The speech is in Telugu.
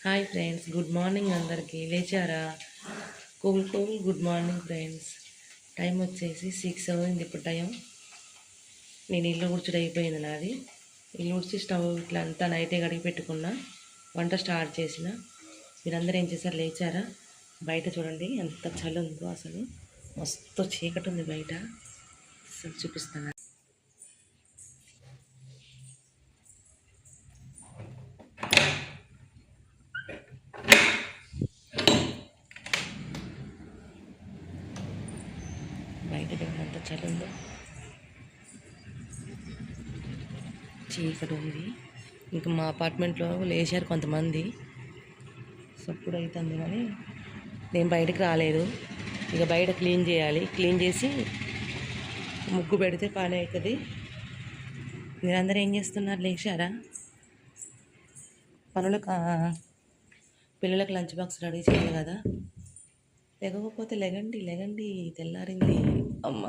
Hi friends, good morning. అందరికీ లేచారా? Cool cool good morning friends. Time వచ్చేసి 6 అయింది ఇప్పుడు టైం. నేను ఇల్లు ఉడ్చుడు అయిపోయింది నాది. ఇల్లు ఉడిచి స్టవ్ ఇట్లా అంతా నైటే కడిగి పెట్టుకున్నా. వంట స్టార్ట్ చేసిన. మీరందరూ ఏం చేశారు? లేచారా? బయట చూడండి ఎంత చలి ఉందో, అసలు మస్తు చీకటి ఉంది బయట. అసలు చూపిస్తాను. బయట ఎంత చలి ఉందో, చీకటి ఉంది. ఇంకా మా అపార్ట్మెంట్లో లేచారు కొంతమంది. సప్పుడు అవుతుంది కానీ నేను బయటకు రాలేదు. ఇక బయట క్లీన్ చేయాలి. క్లీన్ చేసి ముగ్గు పెడితే పని అవుతుంది. మీరందరూ ఏం చేస్తున్నారు? లేచారా? పనులకు పిల్లలకు లంచ్ బాక్స్ రెడీ చేయాలి కదా. లేకపోతే లెగండి లెగండి, తెల్లారింది. అమ్మ